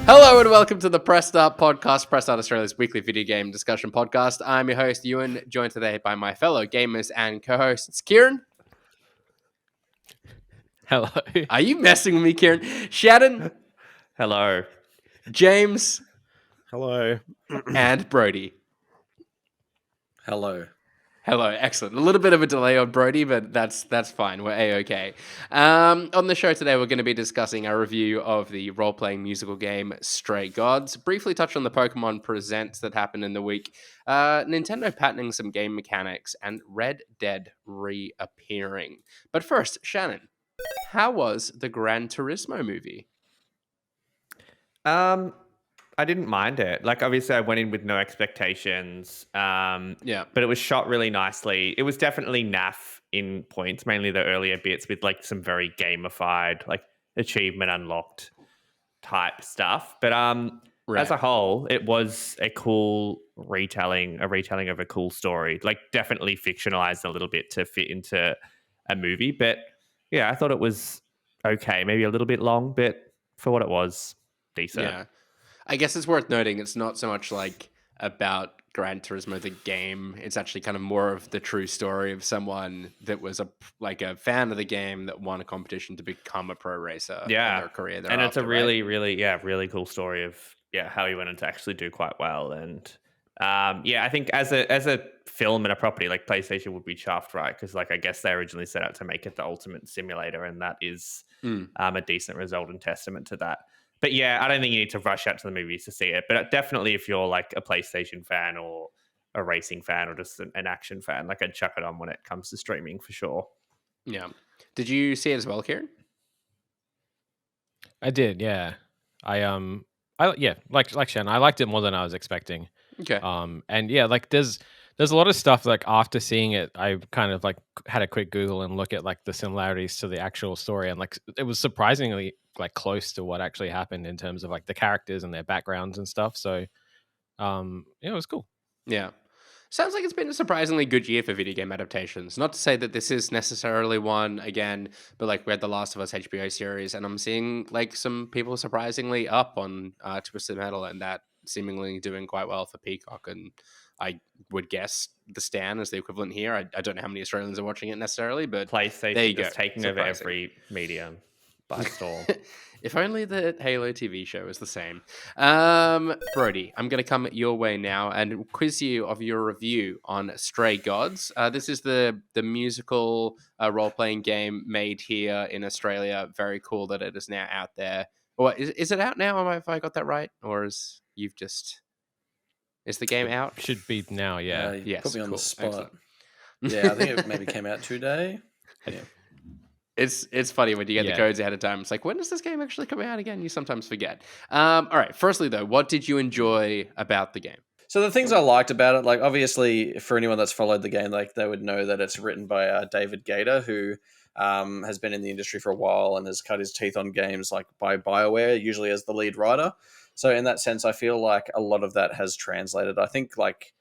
Hello and welcome to the Press Start podcast, Press Start Australia's weekly video game discussion podcast. I'm your host, Ewan, joined today by my fellow gamers and co-hosts, Kieran. Hello. Are you messing with me, Kieran? Shannon. Hello. James. Hello. And Brody. Hello. Hello, excellent. A little bit of a delay on Brody, but that's fine. We're A-okay. On the show today, we're going to be discussing a review of the role-playing musical game Stray Gods, briefly touch on the Pokemon Presents that happened in the week, Nintendo patenting some game mechanics, and Red Dead reappearing. But first, Shannon, how was the Gran Turismo movie? I didn't mind it. Like, obviously, I went in with no expectations. Yeah. But it was shot really nicely. It was definitely naff in points, mainly the earlier bits with like some very gamified, like achievement unlocked type stuff. But as a whole, it was a cool retelling of a cool story. Like, definitely fictionalized a little bit to fit into a movie. But yeah, I thought it was okay. Maybe a little bit long, but for what it was, decent. Yeah. I guess it's worth noting it's not so much like about Gran Turismo the game. It's actually kind of more of the true story of someone that was a fan of the game that won a competition to become a pro racer. Yeah, in their career and it's a really, right? really cool story of how he went on to actually do quite well. And I think as a film and a property, like PlayStation would be chuffed, right? Because like I guess they originally set out to make it the ultimate simulator, and that is a decent result and testament to that. But yeah, I don't think you need to rush out to the movies to see it. But definitely, if you're like a PlayStation fan or a racing fan or just an action fan, like I'd chuck it on when it comes to streaming for sure. Yeah. Did you see it as well, Kieran? I did, yeah. Like Shannon, I liked it more than I was expecting. Okay. And yeah, like there's a lot of stuff like after seeing it, I kind of like had a quick Google and look at like the similarities to the actual story, and like it was surprisingly like close to what actually happened in terms of like the characters and their backgrounds and stuff. So it was cool. Yeah. Sounds like it's been a surprisingly good year for video game adaptations. Not to say that this is necessarily one again, but like we had the Last of Us HBO series, and I'm seeing like some people surprisingly up on Twisted Metal, and that seemingly doing quite well for Peacock. And I would guess the Stan is the equivalent here. I don't know how many Australians are watching it necessarily, but PlayStation there you just go. taking over every medium by storm. If only the Halo TV show was the same. Brody, I'm going to come your way now and quiz you of your review on Stray Gods. This is the musical role-playing game made here in Australia. Very cool that it is now out there. Or is it out now? Have I got that right? Or is the game out? Should be now, yeah. Yes, put me on the spot. Excellent. Yeah, I think it maybe came out today. Yeah. It's funny when you get the codes ahead of time. It's like, when does this game actually come out again? You sometimes forget. All right. Firstly, though, what did you enjoy about the game? So the things I liked about it, like obviously for anyone that's followed the game, like they would know that it's written by David Gator, who has been in the industry for a while and has cut his teeth on games like by BioWare, usually as the lead writer. So in that sense, I feel like a lot of that has translated. I think like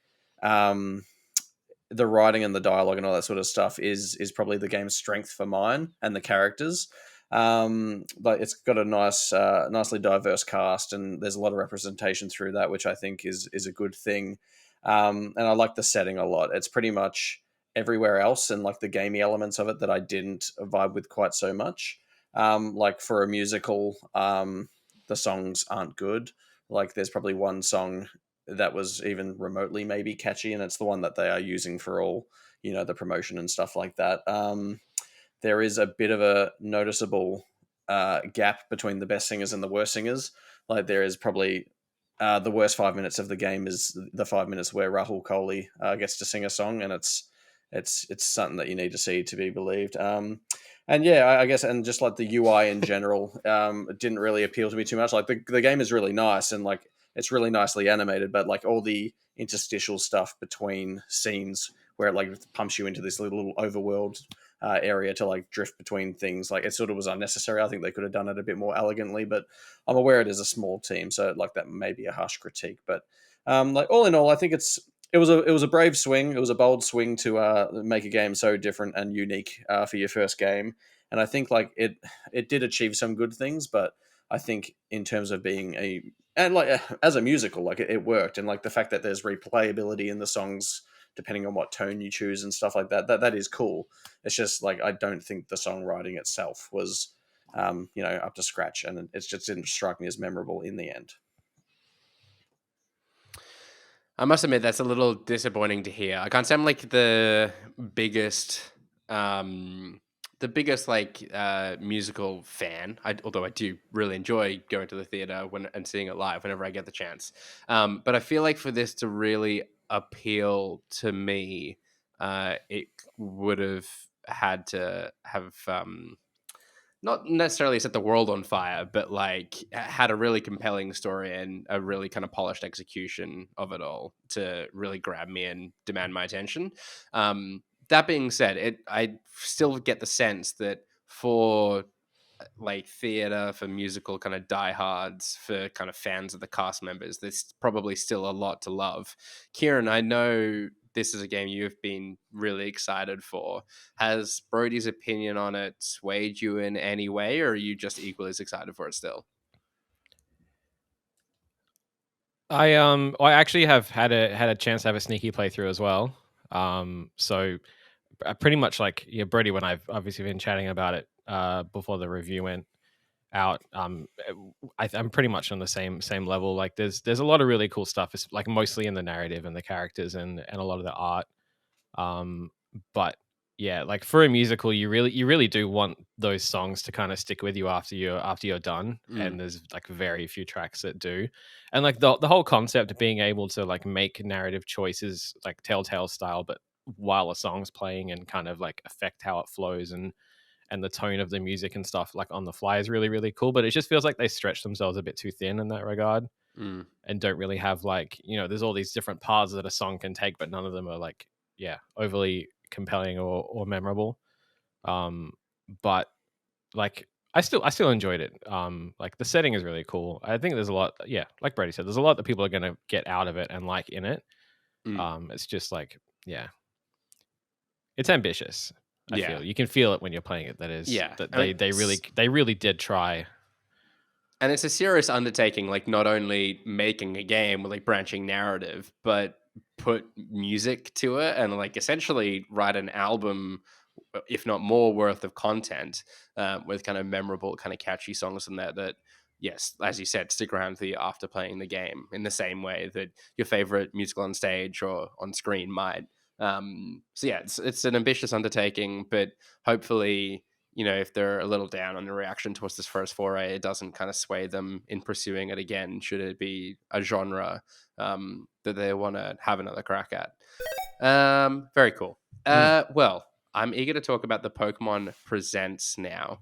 the writing and the dialogue and all that sort of stuff is probably the game's strength for mine, and the characters. But it's got a nicely diverse cast, and there's a lot of representation through that, which I think is a good thing. And I like the setting a lot. It's pretty much everywhere else, and like the gamey elements of it that I didn't vibe with quite so much. Like for a musical, the songs aren't good. Like there's probably one song that was even remotely maybe catchy, and it's the one that they are using for all the promotion and stuff like that. There is a bit of a noticeable gap between the best singers and the worst singers. Like there is probably the worst 5 minutes of the game is the 5 minutes where Rahul Kohli gets to sing a song, and it's something that you need to see to be believed. And yeah, I guess, and just like the UI in general, it didn't really appeal to me too much. Like the game is really nice, and like it's really nicely animated, but like all the interstitial stuff between scenes where it like pumps you into this little overworld area to like drift between things, like it sort of was unnecessary. I think they could have done it a bit more elegantly, but I'm aware it is a small team, so like that may be a harsh critique. But like all in all, I think it was a brave swing. It was a bold swing to make a game so different and unique for your first game. And I think like it did achieve some good things, but I think in terms of being as a musical, like it worked, and like the fact that there's replayability in the songs depending on what tone you choose and stuff like that is cool. It's just like I don't think the songwriting itself was up to scratch, and it just didn't strike me as memorable in the end. I must admit that's a little disappointing to hear. I can't say I'm like um, the biggest like musical fan. Although I do really enjoy going to the theater and seeing it live whenever I get the chance. But I feel like for this to really appeal to me, it would have had to have not necessarily set the world on fire, but like had a really compelling story and a really kind of polished execution of it all to really grab me and demand my attention. That being said, I still get the sense that for like theater, for musical kind of diehards, for kind of fans of the cast members, there's probably still a lot to love. Kieran, I know this is a game you've been really excited for. Has Brody's opinion on it swayed you in any way, or are you just equally as excited for it still? I actually have had a chance to have a sneaky playthrough as well. So pretty much like Brody, when I've obviously been chatting about it before the review went out, I'm pretty much on the same level. Like there's a lot of really cool stuff. It's like mostly in the narrative and the characters and a lot of the art. But yeah, like for a musical, you really do want those songs to kind of stick with you after you're done. And there's like very few tracks that do. And like the whole concept of being able to like make narrative choices like Telltale style, but while a song's playing and kind of like affect how it flows and the tone of the music and stuff like on the fly is really, really cool. But it just feels like they stretch themselves a bit too thin in that regard. And don't really have like, there's all these different paths that a song can take, but none of them are like, overly compelling or memorable. But like I still enjoyed it. Like the setting is really cool. I think there's a lot, like Brady said, there's a lot that people are gonna get out of it and like in it. It's just like, it's ambitious. I feel you can feel it when you're playing it. That is, that they really did try. And it's a serious undertaking, like not only making a game with like branching narrative, but put music to it and like essentially write an album, if not more, worth of content with kind of memorable, kind of catchy songs in there that, yes, as you said, stick around for you after playing the game in the same way that your favorite musical on stage or on screen might. So yeah, it's an ambitious undertaking, but hopefully, if they're a little down on the reaction towards this first foray, it doesn't kind of sway them in pursuing it again, should it be a genre that they want to have another crack at. Very cool. Well, I'm eager to talk about the Pokemon Presents now,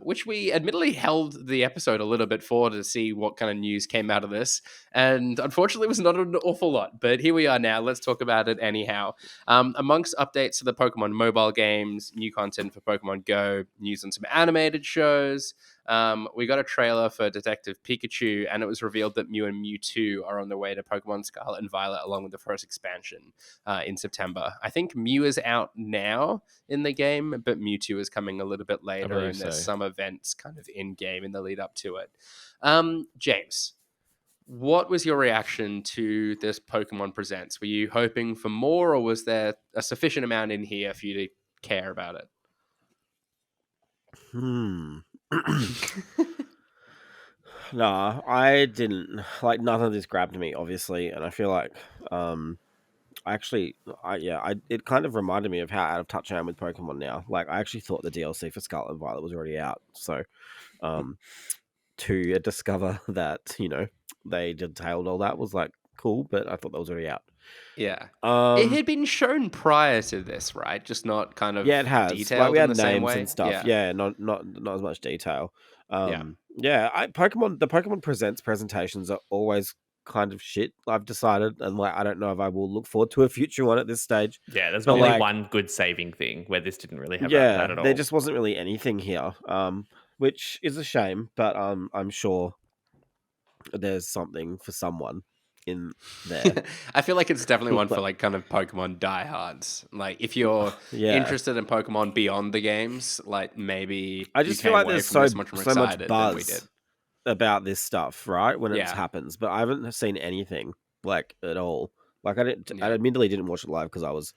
which we admittedly held the episode a little bit for to see what kind of news came out of this. And unfortunately, it was not an awful lot, but here we are now. Let's talk about it anyhow. Amongst updates to the Pokemon mobile games, new content for Pokemon Go, news on some animated shows, we got a trailer for Detective Pikachu, and it was revealed that Mew and Mewtwo are on their way to Pokemon Scarlet and Violet along with the first expansion in September. I think Mew is out now in the game, but Mewtwo is coming a little bit later, and there's some events kind of in game in the lead up to it. James, what was your reaction to this Pokemon Presents? Were you hoping for more, or was there a sufficient amount in here for you to care about it? No, I didn't. Like, none of this grabbed me, obviously, and I feel like, it kind of reminded me of how out of touch I am with Pokemon now. Like, I actually thought the DLC for Scarlet and Violet was already out, so, to discover that, they detailed all that was, like, cool, but I thought that was already out. Yeah. It had been shown prior to this, right? Just not kind of it has. detailed Like, we had in the same names way. and stuff. Yeah, not as much detail. Yeah. The Pokemon Presents presentations are always kind of shit, I've decided, and like I don't know if I will look forward to a future one at this stage. Yeah, there's normally one good saving thing where this didn't really have that at all. There just wasn't really anything here, which is a shame, but I'm sure there's something for someone in there. I feel like it's definitely one for like kind of Pokemon diehards. Like if you're interested in Pokemon beyond the games, like maybe I just feel like there's so much more excited buzz. than we did. about this stuff, right? When it Yeah. happens, but I haven't seen anything like at all. Like I Yeah. admittedly didn't watch it live because I was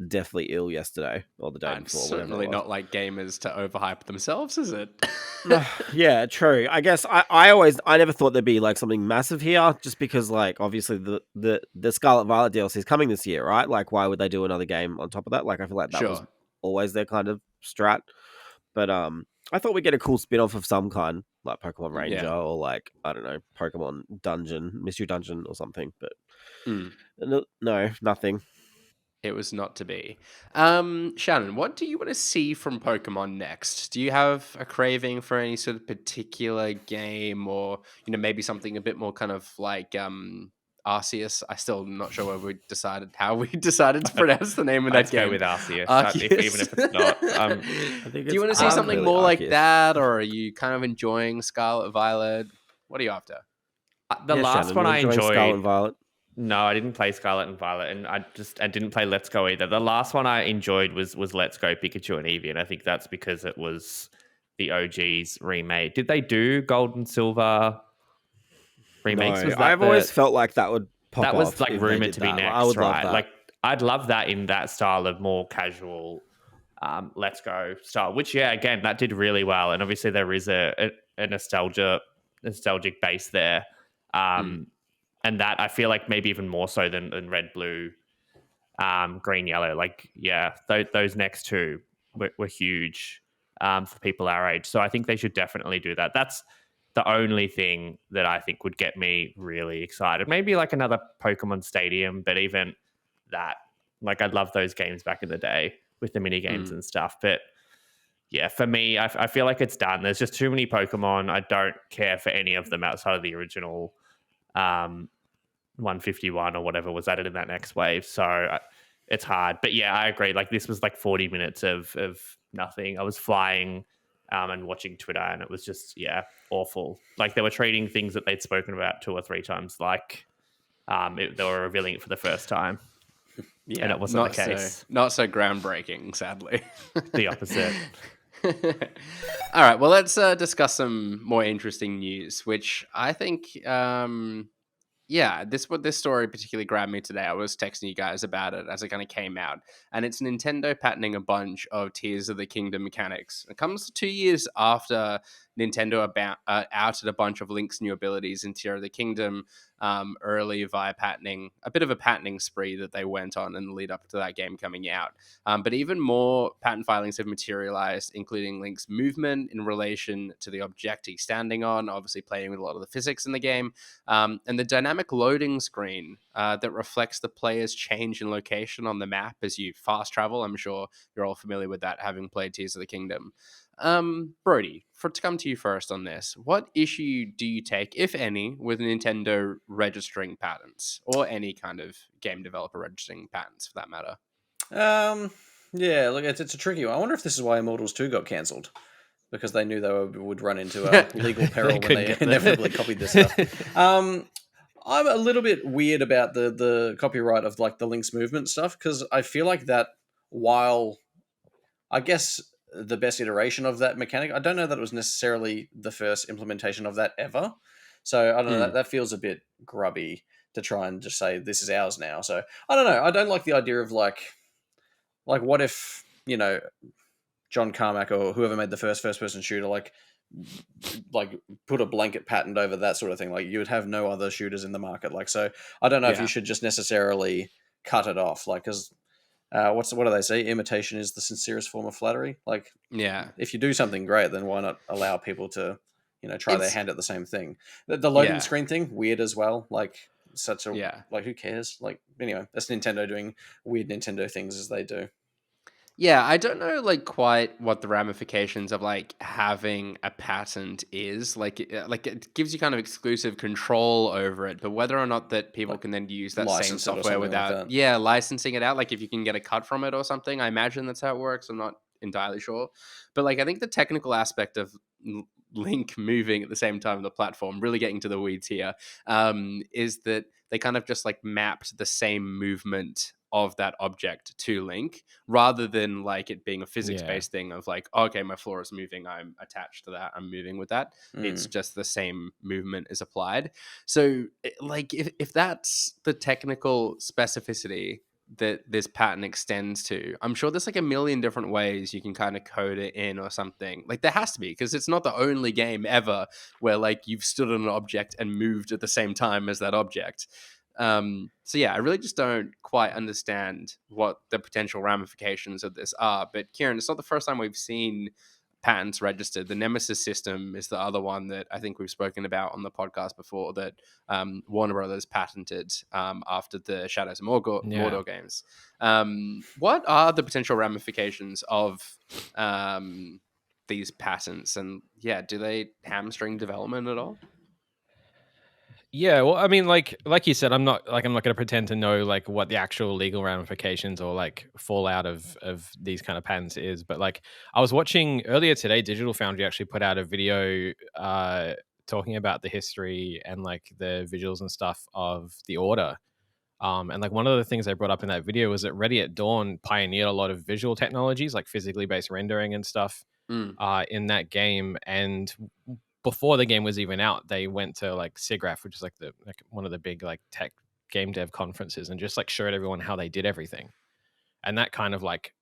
deathly ill yesterday or the day It's before, whatever it certainly was. not like gamers to overhype themselves, is it? Yeah, true. I guess I never thought there'd be like something massive here, just because like obviously the Scarlet Violet DLC is coming this year, right? Like why would they do another game on top of that? Like I feel like that was Sure. always their kind of strat. But I thought we'd get a cool spin-off of some kind, like Pokemon Ranger Yeah. or like I don't know, Pokemon Dungeon, Mystery Dungeon or something. But Mm. no, nothing. It was not to be. Shannon, what do you want to see from Pokemon next? Do you have a craving for any sort of particular game, or maybe something a bit more kind of like Arceus? I still am not sure where we decided how we decided to pronounce the name of that Let's go game. with Arceus, Arceus. even if it's not. I think Do you it's want to see something clearly more like Arceus. that, or are you kind of enjoying Scarlet Violet? What are you after? The Yeah, last Shannon, one you're I enjoying Scarlet enjoyed. and Violet. No, I didn't play Scarlet and Violet, and I didn't play Let's Go either. The last one I enjoyed was Let's Go Pikachu and Eevee, and I think that's because it was the OG's remade. Did they do Gold and Silver remakes? No, Was that I've always felt like that would pop that was off like if they rumored did to be that. I next, would love right? that. Like I'd love that in that style of more casual Let's Go style. Which again that did really well, and obviously there is a nostalgic base there. And that I feel like maybe even more so than Red, Blue, Green, Yellow. Like, those next two were huge for people our age. So I think they should definitely do that. That's the only thing that I think would get me really excited. Maybe like another Pokemon Stadium, but even that, like, I love those games back in the day with the mini games and stuff. But yeah, for me, I feel like it's done. There's just too many Pokemon. I don't care for any of them outside of the original 151 or whatever was added in that next wave. So it's hard. But yeah, I agree. Like this was like 40 minutes of nothing. I was flying and watching Twitter, and it was just, awful. Like they were treating things that they'd spoken about 2 or 3 times like they were revealing it for the first time. Yeah, and it wasn't the case. Not so groundbreaking, sadly. The opposite. All right, well, let's discuss some more interesting news, which I think, this story particularly grabbed me today. I was texting you guys about it as it kind of came out, and it's Nintendo patenting a bunch of Tears of the Kingdom mechanics. It comes 2 years after Nintendo outed a bunch of Link's new abilities in Tears of the Kingdom early via patenting, a bit of a patenting spree that they went on in the lead up to that game coming out. But even more patent filings have materialized, including Link's movement in relation to the object he's standing on, obviously playing with a lot of the physics in the game, and the dynamic loading screen that reflects the player's change in location on the map as you fast travel. I'm sure you're all familiar with that, having played Tears of the Kingdom. Brody, to come to you first on this, what issue do you take, if any, with Nintendo registering patents, or any kind of game developer registering patents for that matter? Yeah, look, it's a tricky one. I wonder if this is why Immortals 2 got cancelled, because they knew they would run into legal peril when they inevitably copied this stuff. I'm a little bit weird about the copyright of like the Link's movement stuff, because I feel like that, while I guess the best iteration of that mechanic, I don't know that it was necessarily the first implementation of that ever. So I don't know, that feels a bit grubby to try and just say this is ours now. So I don't know. I don't like the idea of like what if, John Carmack or whoever made the first person shooter like put a blanket patent over that sort of thing. Like you would have no other shooters in the market. Like, so I don't know if you should just necessarily cut it off. Like, because what do they say? Imitation is the sincerest form of flattery. Like, if you do something great, then why not allow people to, try their hand at the same thing? The loading screen thing, weird as well. Like, such a like, who cares? Like, anyway, that's Nintendo doing weird Nintendo things as they do. Yeah, I don't know like quite what the ramifications of like having a patent is. Like it gives you kind of exclusive control over it, but whether or not that people can then use that same license it or software something like without that. licensing it out, like if you can get a cut from it or something, I imagine that's how it works. I'm not entirely sure. But like I think the technical aspect of Link moving at the same time on the platform, really getting to the weeds here, is that they kind of just like mapped the same movement of that object to Link, rather than like it being a physics-based thing of like, okay, my floor is moving, I'm attached to that, I'm moving with that. It's just the same movement is applied. So like if that's the technical specificity that this pattern extends to, I'm sure there's like a million different ways you can kind of code it in or something. Like there has to be, because it's not the only game ever where like you've stood on an object and moved at the same time as that object. So yeah, I really just don't quite understand what the potential ramifications of this are. But Kieran, it's not the first time we've seen patents registered. The Nemesis system is the other one that I think we've spoken about on the podcast before, that Warner Brothers patented after the Shadows of Mordor games. What are the potential ramifications of these patents, and do they hamstring development at all? Yeah, well, I mean, like you said, I'm not going to pretend to know like what the actual legal ramifications or like fallout of these kind of patents is. But like, I was watching earlier today, Digital Foundry actually put out a video talking about the history and like the visuals and stuff of the Order. And like one of the things they brought up in that video was that Ready at Dawn pioneered a lot of visual technologies, like physically based rendering and stuff, in that game. And before the game was even out, they went to like SIGGRAPH, which is like one of the big like tech game dev conferences, and just like showed everyone how they did everything. And that kind of like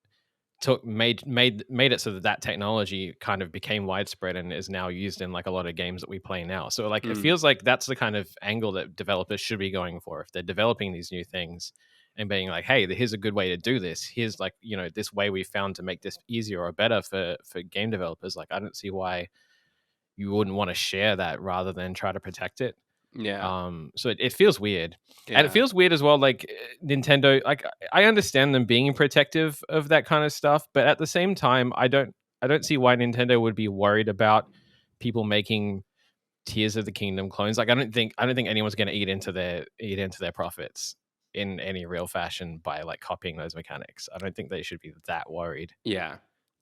made it so that technology kind of became widespread and is now used in like a lot of games that we play now. So like it feels like that's the kind of angle that developers should be going for if they're developing these new things, and being like, hey, here's a good way to do this. Here's like, this way we found to make this easier or better for game developers. Like I don't see why you wouldn't want to share that rather than try to protect it. So it feels weird. And it feels weird as well, like Nintendo, like I understand them being protective of that kind of stuff, but at the same time I don't see why Nintendo would be worried about people making Tears of the Kingdom clones. Like I don't think anyone's going to eat into their profits in any real fashion by like copying those mechanics. I don't think they should be that worried.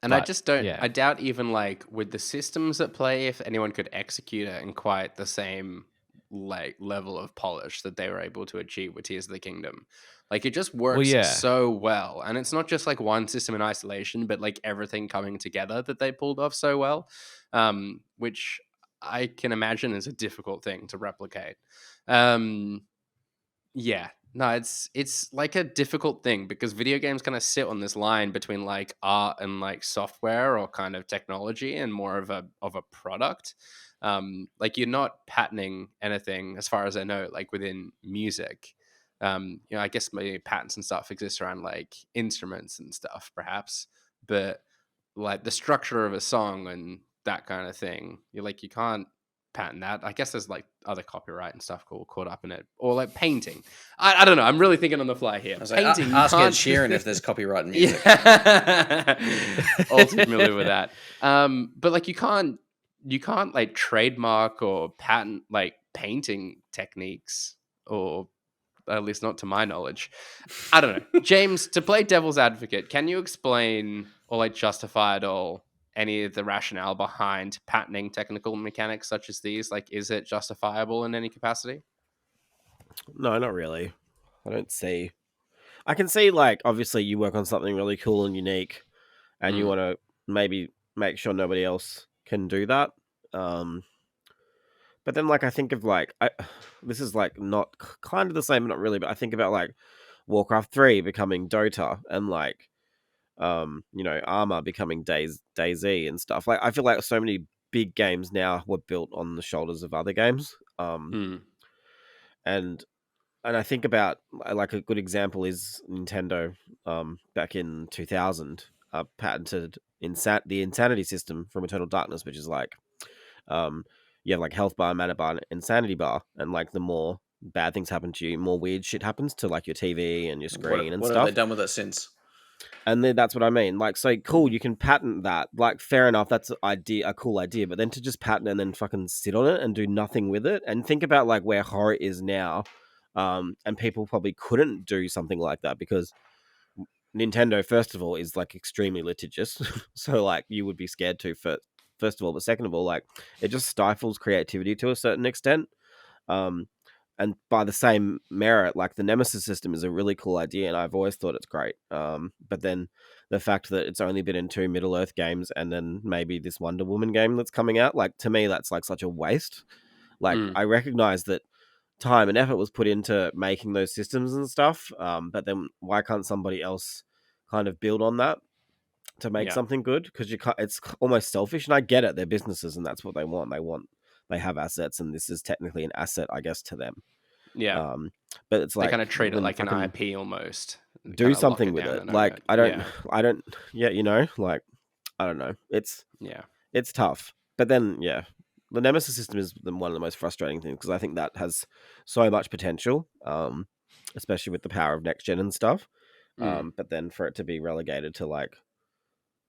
And But, I just don't, yeah. I doubt even like with the systems at play, if anyone could execute it in quite the same like level of polish that they were able to achieve with Tears of the Kingdom. Like it just works so well. And it's not just like one system in isolation, but like everything coming together that they pulled off so well, which I can imagine is a difficult thing to replicate. No, it's like a difficult thing because video games kind of sit on this line between like art and like software or kind of technology and more of a product. Like you're not patenting anything as far as I know, like within music. I guess maybe patents and stuff exist around like instruments and stuff, perhaps, but like the structure of a song and that kind of thing, you can't patent that. I guess there's like other copyright and stuff caught up in it, or like painting. I don't know. I'm really thinking on the fly here. I was Painting. Like, ask Ed Sheeran if there's copyright in music. All too familiar with that. But like you can't like trademark or patent like painting techniques, or at least not to my knowledge. I don't know. James, to play devil's advocate, can you explain or like justify at all any of the rationale behind patenting technical mechanics such as these? Like, is it justifiable in any capacity? No, not really. I don't see. I can see, like, obviously you work on something really cool and unique, and you want to maybe make sure nobody else can do that. But then, like, I think of, like, this is, like, not kind of the same, not really, but I think about, like, Warcraft 3 becoming Dota and, like, Armor becoming DayZ and stuff. Like, I feel like so many big games now were built on the shoulders of other games. And I think about, like, a good example is Nintendo back in 2000 patented the Insanity system from Eternal Darkness, which is like you have like health bar, mana bar, and insanity bar, and like the more bad things happen to you, more weird shit happens to like your TV and your screen and what stuff. What have they done with it since? And then that's what I mean. Like, so cool, you can patent that. Like, fair enough, that's a cool idea. But then to just patent and then fucking sit on it and do nothing with it, and think about like where horror is now, and people probably couldn't do something like that because Nintendo, first of all, is like extremely litigious. So like you would be scared to first of all, but second of all, like it just stifles creativity to a certain extent. and by the same merit, like the Nemesis system is a really cool idea, and I've always thought it's great. But then the fact that it's only been in 2 Middle Earth games, and then maybe this Wonder Woman game that's coming out, like to me, that's like such a waste. Like I recognize that time and effort was put into making those systems and stuff, but then why can't somebody else kind of build on that to make something good? Because you can't. It's almost selfish, and I get it. They're businesses, and that's what they want. They have assets, and this is technically an asset, I guess, to them. Yeah. But it's They like kind of treat it when like an fucking IP almost. They do kinda lock something it with down it. and own Like it. I don't, Yeah. yeah, you know, like I don't know. Yeah. It's tough. But then, yeah, the Nemesis system is one of the most frustrating things because I think that has so much potential, especially with the power of next gen and stuff. But then for it to be relegated to like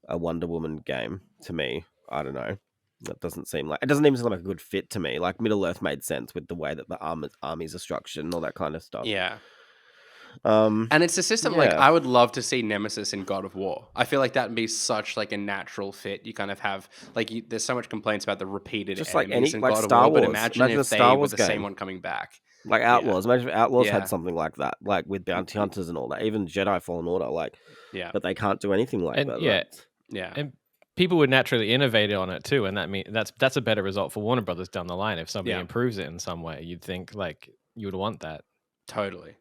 a Wonder Woman game, to me, I don't know. That doesn't seem like it doesn't even seem like a good fit to me. Like Middle Earth made sense with the way that the armies are structured and all that kind of stuff. Yeah. Um, And it's a system like yeah. I would love to see Nemesis in God of War. I feel like that would be such like a natural fit. You kind of have like there's so much complaints about the repeated Just like enemies any in like God of Star War, but Wars. imagine Imagine a if Star they were Wars the game. same one coming back. Like Outlaws. Imagine if Outlaws Yeah. had something like that, like with bounty hunters and all that. Even Jedi Fallen Order, like, Yeah. but they can't do anything like And that. yeah, Yeah. and people would naturally innovate on it too, and that's a better result for Warner Brothers down the line if somebody Yeah. improves it in some way. You'd think like you would want that. Totally.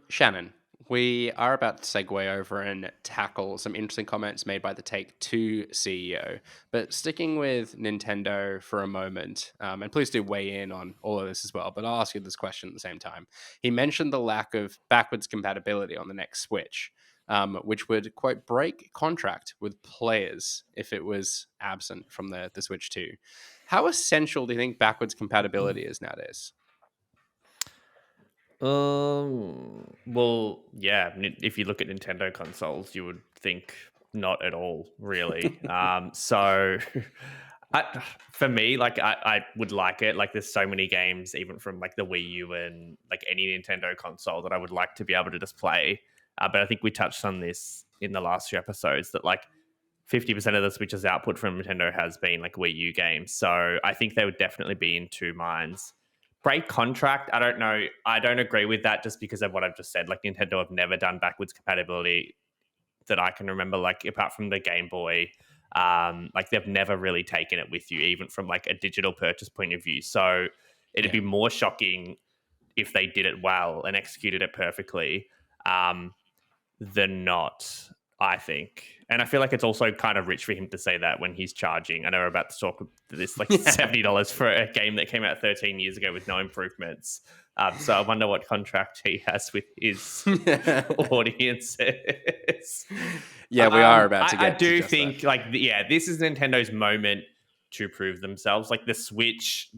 Shannon, we are about to segue over and tackle some interesting comments made by the Take-Two CEO. But sticking with Nintendo for a moment, and please do weigh in on all of this as well, but I'll ask you this question at the same time. He mentioned the lack of backwards compatibility on the next Switch, which would, quote, break contract with players if it was absent from the Switch 2. How essential do you think backwards compatibility is nowadays? Well, yeah. If you look at Nintendo consoles, you would think not at all, really. So, for me, like I would like it. Like, there's so many games, even from like the Wii U and like any Nintendo console, that I would like to be able to just play. But I think we touched on this in the last few episodes that like 50% of the Switch's output from Nintendo has been like Wii U games. So I think they would definitely be in two minds. Break contract, I don't know. I don't agree with that just because of what I've just said. Like Nintendo have never done backwards compatibility that I can remember, like apart from the Game Boy. Like they've never really taken it with you, even from like a digital purchase point of view. So it'd be more shocking if they did it well and executed it perfectly than not, I think. And I feel like it's also kind of rich for him to say that when he's charging. I know we're about to talk this like $70 for a game that came out 13 years ago with no improvements. So I wonder what contract he has with his audiences. Yeah, we are about to get. I do to just think that. like this is Nintendo's moment to prove themselves. Like the Switch,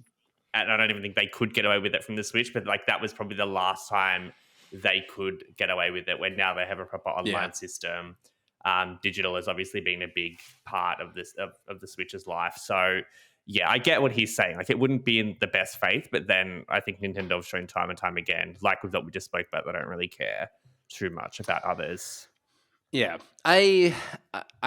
and I don't even think they could get away with it from the Switch, but like that was probably the last time they could get away with it. When now they have a proper online system. Digital has obviously been a big part of this of the Switch's life. So yeah, I get what he's saying. Like it wouldn't be in the best faith, but then I think Nintendo have shown time and time again, like with what we just spoke about, they don't really care too much about others. Yeah, I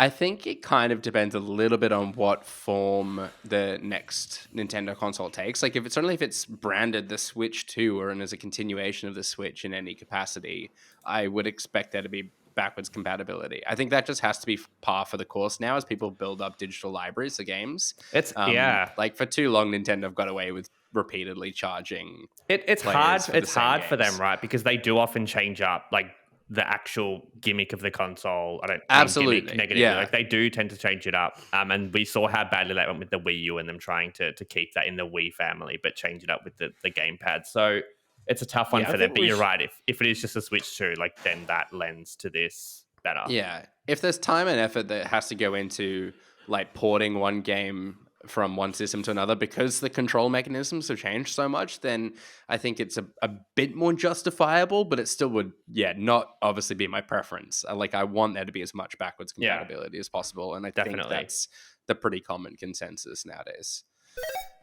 think it kind of depends a little bit on what form the next Nintendo console takes. Like if it's branded the Switch 2 or as a continuation of the Switch in any capacity, I would expect there to be backwards compatibility. I think that just has to be par for the course now as people build up digital libraries of games. It's like for too long Nintendo have got away with repeatedly charging. It's players hard. for the It's same hard for them, games. right? Because they do often change up like the actual gimmick of the console. I don't mean Absolutely, gimmick negatively. yeah. Like they do tend to change it up. And we saw how badly that went with the Wii U and them trying to keep that in the Wii family, but change it up with the gamepad. So it's a tough one for them. But you're right. If it is just a Switch 2, like then that lends to this better. Yeah. If there's time and effort that has to go into like porting one game from one system to another because the control mechanisms have changed so much, then I think it's a bit more justifiable, but it still would, not obviously be my preference. Like I want there to be as much backwards compatibility as possible. And I think that's the pretty common consensus nowadays.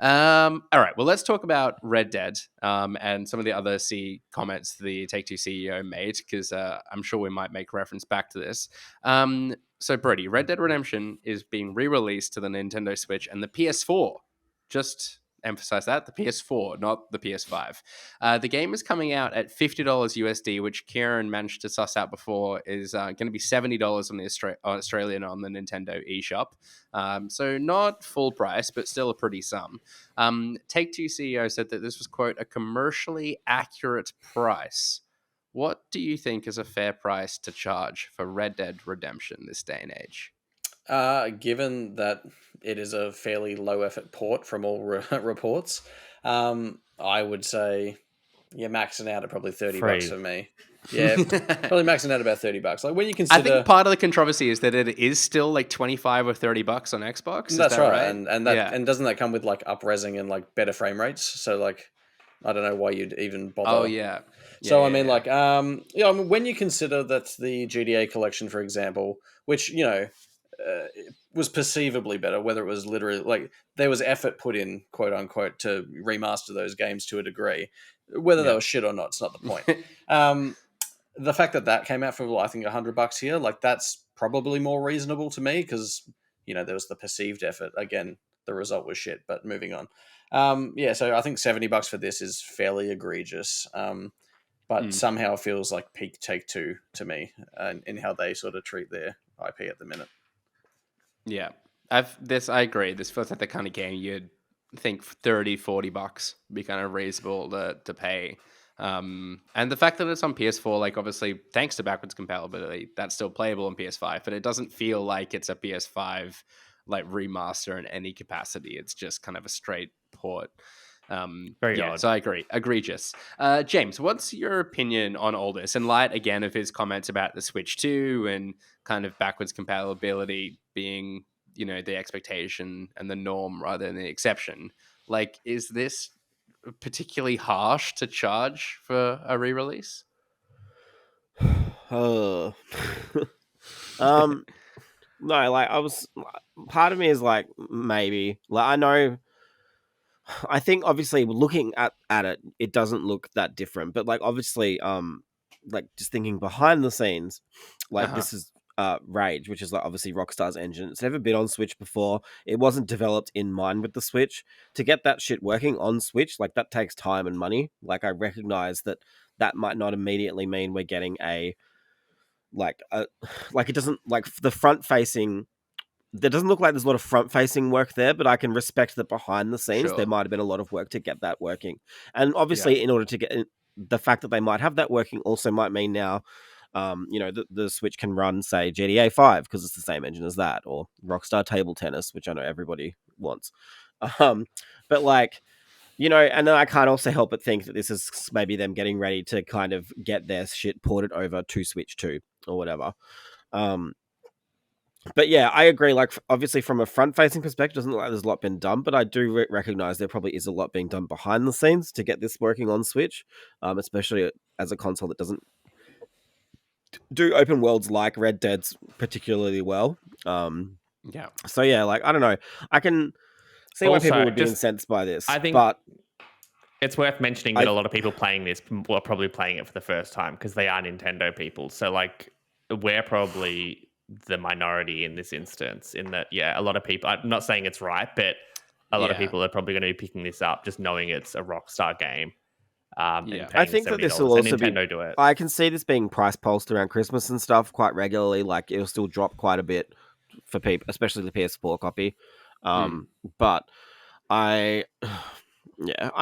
All right, well, let's talk about Red Dead and some of the other comments the Take-Two CEO made, because I'm sure we might make reference back to this. So, Brody, Red Dead Redemption is being re-released to the Nintendo Switch and the PS4 just emphasize that, the PS4, not the PS5. The game is coming out at $50 USD, which Kieran managed to suss out before is going to be $70 on the Australian on the Nintendo eShop. So not full price, but still a pretty sum. Take-Two CEO said that this was, quote, a commercially accurate price. What do you think is a fair price to charge for Red Dead Redemption this day and age? Given that it is a fairly low effort port from all reports, I would say, maxing out at probably $30 Free. for me. Yeah, probably maxing out about $30. Like when you consider, I think part of the controversy is that it is still like 25 or $30 on Xbox. Is that's that right, right? and that and doesn't that come with like up-resing and like better frame rates? So like, I don't know why you'd even bother. Oh yeah. So I mean, like, I mean, when you consider that the GTA collection, for example, which was perceivably better, whether it was literally like there was effort put in, quote unquote, to remaster those games to a degree, whether they were shit or not, it's not the point. The fact that came out for I think $100 here, like that's probably more reasonable to me because there was the perceived effort. Again, the result was shit, but moving on. So I think $70 for this is fairly egregious. But somehow it feels like peak Take-Two to me, in how they sort of treat their IP at the minute. Yeah. I agree. This feels like the kind of game you'd think $30-$40 would be kind of reasonable to pay. And the fact that it's on PS4, like obviously thanks to backwards compatibility, that's still playable on PS5, but it doesn't feel like it's a PS5 like remaster in any capacity. It's just kind of a straight port. Very odd. So I agree. Egregious. James, what's your opinion on all this? In light, again, of his comments about the Switch 2 and kind of backwards compatibility being, the expectation and the norm rather than the exception. Like, is this particularly harsh to charge for a re-release? No, like part of me is like maybe. Like I think obviously looking at it, it doesn't look that different. But like obviously, like just thinking behind the scenes, like this is Rage, which is like obviously Rockstar's engine. It's never been on Switch before. It wasn't developed in mind with the Switch. To get that shit working on Switch, like that takes time and money. Like I recognize that might not immediately mean we're getting a like it doesn't like the front facing. There doesn't look like there's a lot of front-facing work there, but I can respect that behind the scenes there might have been a lot of work to get that working. And obviously, in order to get the fact that they might have that working, also might mean now, the Switch can run, say, GTA 5 because it's the same engine as that, or Rockstar Table Tennis, which I know everybody wants. But like, and then I can't also help but think that this is maybe them getting ready to kind of get their shit ported over to Switch 2 or whatever. But yeah, I agree. Like, obviously, from a front-facing perspective, it doesn't look like there's a lot been done, but I do recognize there probably is a lot being done behind the scenes to get this working on Switch, especially as a console that doesn't do open worlds like Red Dead's particularly well. So yeah, like I don't know, I can see why people would be incensed by this. I think, but it's worth mentioning that a lot of people playing this are probably playing it for the first time because they are Nintendo people. So like, we're probably the minority in this instance, in that, a lot of people, I'm not saying it's right, but a lot of people are probably going to be picking this up just knowing it's a Rockstar game. I think that this will also also Nintendo be. Do it. I can see this being price pulsed around Christmas and stuff quite regularly. Like it'll still drop quite a bit for people, especially the PS4 copy. But I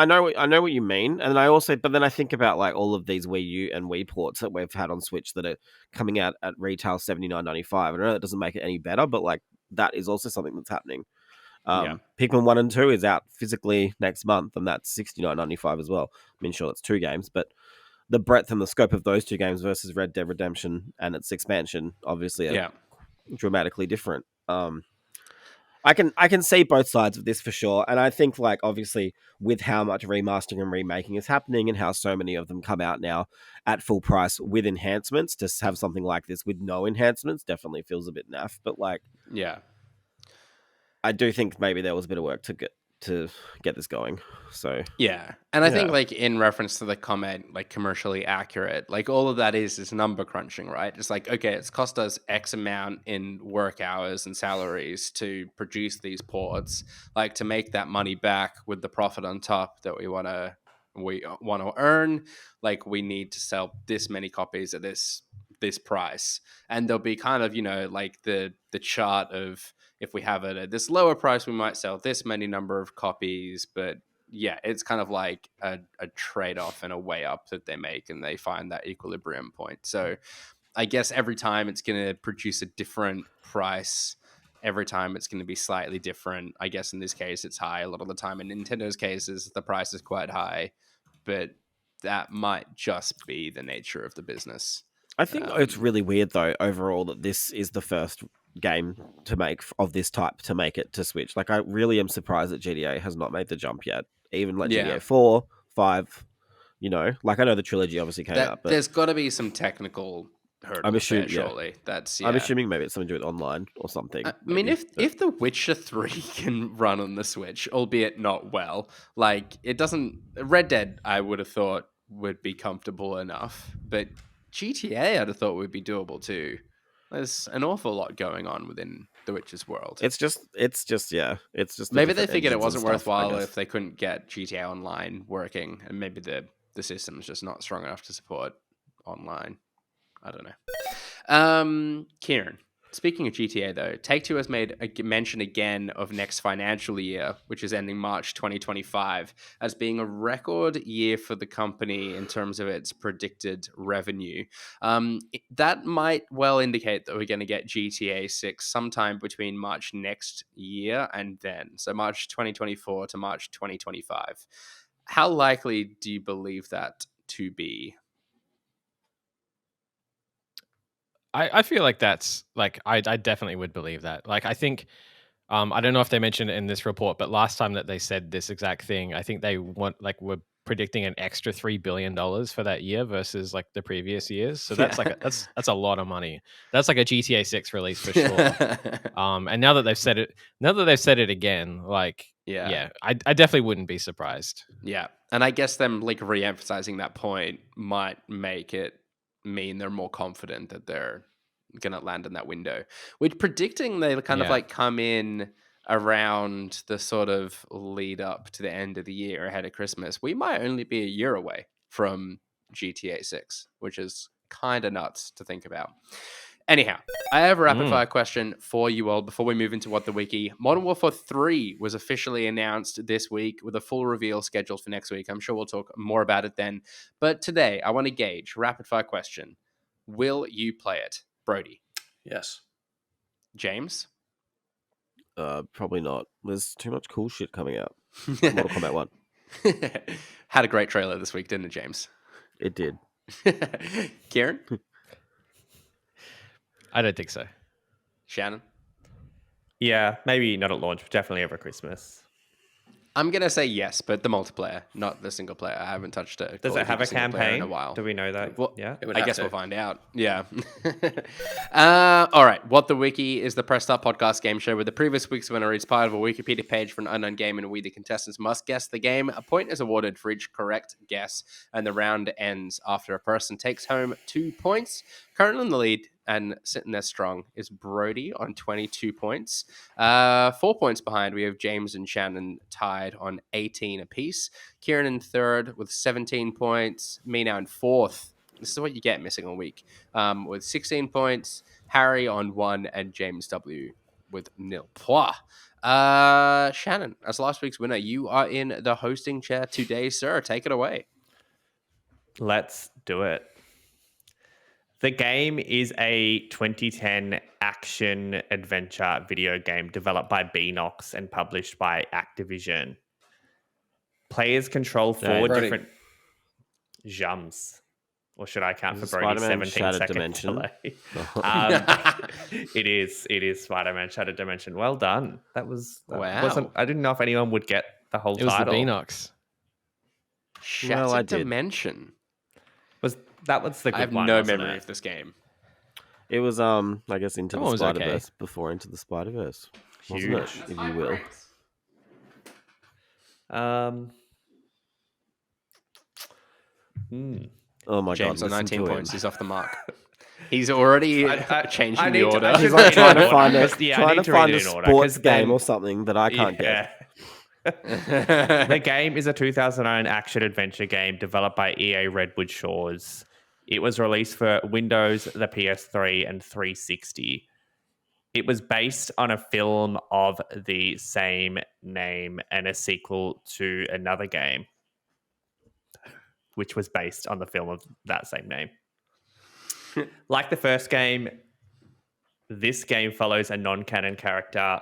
know what you mean, and but then I think about like all of these Wii U and Wii ports that we've had on Switch that are coming out at retail $79.95. I know that doesn't make it any better, but like that is also something that's happening. Pikmin 1 and 2 is out physically next month, and that's $69.95 as well. I mean, sure, it's 2 games, but the breadth and the scope of those 2 games versus Red Dead Redemption and its expansion obviously are dramatically different. I can see both sides of this for sure, and I think like obviously with how much remastering and remaking is happening and how so many of them come out now at full price with enhancements, to have something like this with no enhancements definitely feels a bit naff. But like, I do think maybe there was a bit of work to to get this going. So Yeah. And I think Yeah. like in reference to the comment, like commercially accurate, like all of that is number crunching, right? It's like, okay, it's cost us X amount in work hours and salaries to produce these ports. Like to make that money back with the profit on top that we want to earn, like we need to sell this many copies at this price. And there'll be kind of, like the chart of if we have it at this lower price, we might sell this many number of copies, but yeah, it's kind of like a trade-off and a way up that they make, and they find that equilibrium point. So I guess every time it's going to produce a different price. Every time it's going to be slightly different. I guess in this case, it's high. A lot of the time in Nintendo's cases, the price is quite high, but that might just be the nature of the business. I think it's really weird though overall that this is the first game to make of this type to make it to Switch. Like I really am surprised that GTA has not made the jump yet. Even like Yeah. GTA 4, 5, like I know the trilogy obviously came out, but there's got to be some technical hurdles assuming- there, yeah. surely. That's I'm assuming maybe it's something to do with online or something. I mean, maybe, if The Witcher 3 can run on the Switch, albeit not well, like it doesn't. Red Dead, I would have thought would be comfortable enough, but GTA, I'd have thought would be doable too. There's an awful lot going on within The Witcher's world. it's just Maybe they different figured it engines and wasn't stuff, I worthwhile guess. if they couldn't get GTA Online working, and maybe the system's just not strong enough to support online. I don't know. Kieran, speaking of GTA though, Take-Two has made a mention again of next financial year, which is ending March 2025, as being a record year for the company in terms of its predicted revenue. That might well indicate that we're going to get GTA 6 sometime between March next year and then. So March 2024 to March 2025. How likely do you believe that to be? I feel like that's like I definitely would believe that. Like I think I don't know if they mentioned it in this report, but last time that they said this exact thing, I think they were predicting an extra $3 billion for that year versus like the previous years. So that's like that's a lot of money. That's like a GTA 6 release for sure. And now that they've said it again, like yeah, I definitely wouldn't be surprised. Yeah. And I guess them like re-emphasizing that point might make it mean they're more confident that they're gonna land in that window. Which predicting they kind of Yeah. like come in around the sort of lead up to the end of the year ahead of Christmas, we might only be a year away from GTA 6, which is kind of nuts to think about. Anyhow, I have a rapid fire question for you all before we move into what the wiki. Modern Warfare 3 was officially announced this week with a full reveal scheduled for next week. I'm sure we'll talk more about it then. But today, I want to gauge rapid fire question. Will you play it? Brody. Yes. James? Probably not. There's too much cool shit coming out. Mortal Kombat 1. Had a great trailer this week, didn't it, James? It did. Kieran? I don't think so. Shannon? Yeah, maybe not at launch, but definitely over Christmas. I'm going to say yes, but the multiplayer, not the single player. I haven't touched it. Does it have a campaign in a while? Do we know that? Well, Yeah. I guess we'll find out. Yeah. All right. What the Wiki is the Press Start podcast game show where the previous week's winner is part of a Wikipedia page for an unknown game, and we, the contestants, must guess the game. A point is awarded for each correct guess, and the round ends after a person takes home 2 points. Currently in the lead and sitting there strong is Brody on 22 points. 4 points behind, we have James and Shannon tied on 18 apiece. Kieran in third with 17 points. Me now in fourth. This is what you get missing a week. With 16 points. Harry on 1 and James W with 0 points. Shannon, as last week's winner, you are in the hosting chair today, sir. Take it away. Let's do it. The game is a 2010 action adventure video game developed by Beanox and published by Activision. Players control 4 Brody. different jumps. Or should I count Is for it Brody Spider-Man 17 Shattered second Dimension? delay? It is Spider-Man Shattered Dimension. Well done. That Wow. I didn't know if anyone would get the whole It was the title. Beanox. Shattered Well, I did. Dimension. That was the good I have one, no wasn't memory it? of this game. It was I guess Into That the one was okay. Spider-Verse before Into the Spider-Verse. Wasn't it, Huge. if you will. Oh my James god, on listen 19 to points him. is off the mark. He's already changing the order. He's like trying to find I trying need to read find it a in order, sports 'cause game then- or something that I can't get. The game is a 2009 action-adventure game developed by EA Redwood Shores. It was released for Windows, the PS3, and 360. It was based on a film of the same name and a sequel to another game, which was based on the film of that same name. Like the first game, this game follows a non-canon character,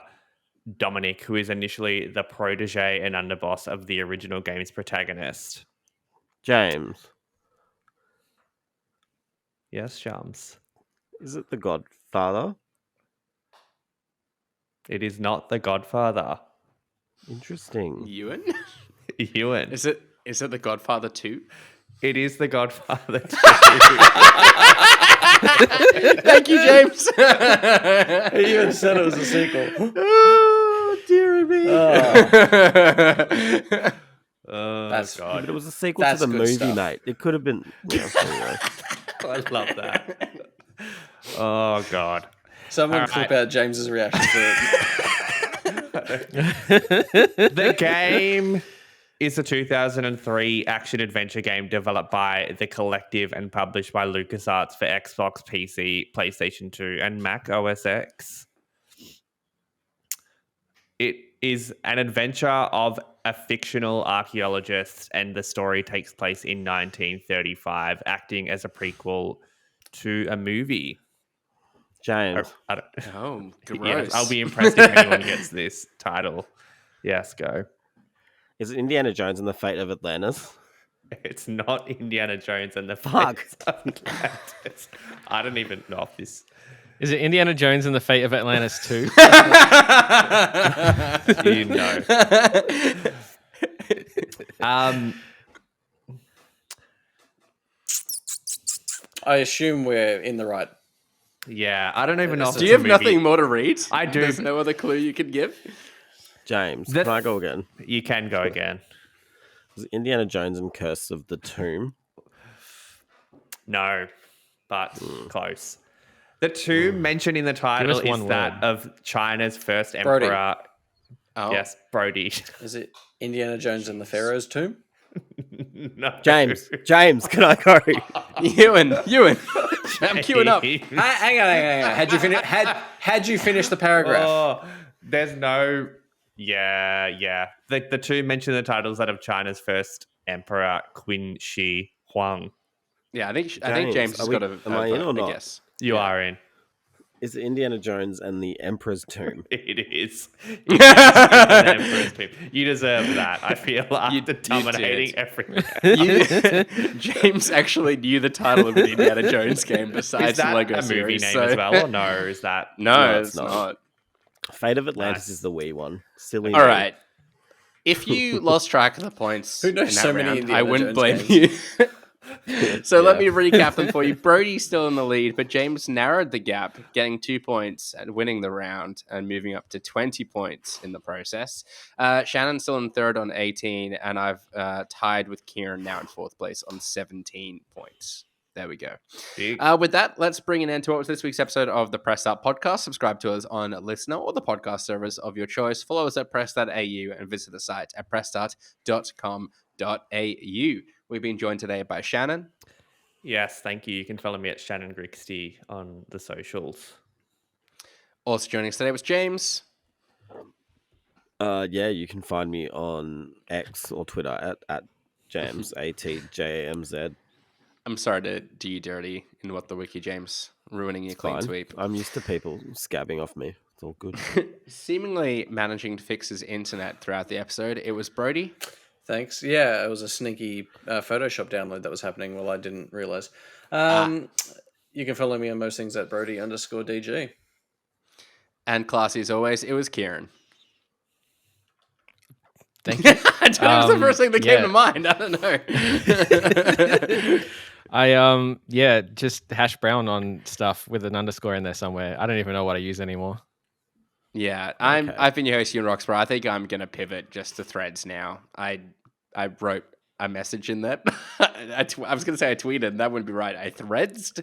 Dominic, who is initially the protege and underboss of the original game's protagonist. James, Yes, Shams. is it The Godfather? It is not The Godfather. Interesting. Ewan? Ewan. Is it The Godfather 2? It is The Godfather 2. Thank you, James. He even said it was a sequel. Oh, dearie me. Oh, That's- Yeah, but God. it was a sequel to That's the good movie, stuff. mate. It could have been. Yeah, anyway. I love that. Oh, God. Someone All clip right. out James's reaction to it. The game is a 2003 action-adventure game developed by The Collective and published by LucasArts for Xbox, PC, PlayStation 2, and Mac OS X. It is an adventure of a fictional archaeologist, and the story takes place in 1935, acting as a prequel to a movie. James. I don't- Oh, gross. Yes, I'll be impressed if anyone gets this title. Yes, go. Is it Indiana Jones and the Fate of Atlantis? It's not Indiana Jones and the Fuck. Fate of Atlantis. I don't even know if this. Is it Indiana Jones and the Fate of Atlantis 2? You know. I assume we're in the right. Yeah, I don't even know. If Do it's you have a movie. nothing more to read? I do. There's no other clue you can give? James, The- can I go again? You can go again. Was it Indiana Jones and Curse of the Tomb? No, but close. The two mentioned in the title us is one that word. of China's first Brody. emperor. Oh. Yes, Brody. Is it Indiana Jones and the Pharaoh's Tomb? No. James, can I go? Ewan. I'm queuing up. Hang on. Had you finished the paragraph? Oh, there's no. Yeah. The two mentioned the titles that of China's first emperor, Qin Shi Huang. Yeah, I think James, James has are we- got a am I in or a not? guess. You are in. Is it Indiana Jones and the Emperor's Tomb? It is. It is an emperor's tomb. You deserve that. I feel after dominating did. everything. James actually knew the title of an Indiana Jones game besides Is that the Lego a movie series. name so- as well, or no? Is that No, it's it's not. not. Fate of Atlantis Nice. is the Wii one. Silly. All me. right. If you lost track of the points, Who knows in that so many round, Indiana I wouldn't Jones blame you. So let Yeah. me recap them for you. Brody's still in the lead, but James narrowed the gap, getting 2 points and winning the round and moving up to 20 points in the process. Shannon's still in third on 18, and I've tied with Kieran now in fourth place on 17 points. There we go. big? With that, let's bring an end to what was this week's episode of the Press Start podcast. Subscribe to us on Listener or the podcast service of your choice. Follow us at press.au and visit the site at pressstart.com.au. We've been joined today by Shannon. Yes, thank you. You can follow me at Shannon Grixty on the socials. Also joining us today was James. Yeah, you can find me on X or Twitter at Jams ATJAMZ. I'm sorry to do you dirty in what the Wiki, James, ruining your clean Fine. sweep. I'm used to people scabbing off me. It's all good. Seemingly managing to fix his internet throughout the episode, it was Brody. Thanks. Yeah, it was a sneaky Photoshop download that was happening. Well, I didn't realize. You can follow me on most things at Brody_DG. And classy as always, it was Kieran. Thank you. That was the first thing that came to mind. I don't know. Just hash brown on stuff with an underscore in there somewhere. I don't even know what I use anymore. Yeah, Okay. I've been your host, Ian Roxburgh. I think I'm gonna pivot just to Threads now. I wrote a message in that. I was gonna say I tweeted. That wouldn't be right. I threadsed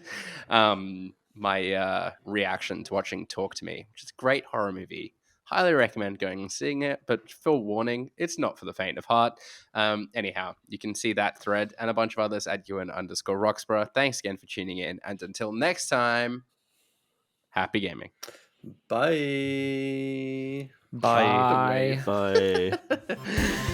my reaction to watching Talk to Me, which is a great horror movie. Highly recommend going and seeing it, but full warning, it's not for the faint of heart. Anyhow, you can see that thread and a bunch of others at Ewan_Roxburgh. Thanks again for tuning in, and until next time, happy gaming. Bye. Bye. Bye. Bye.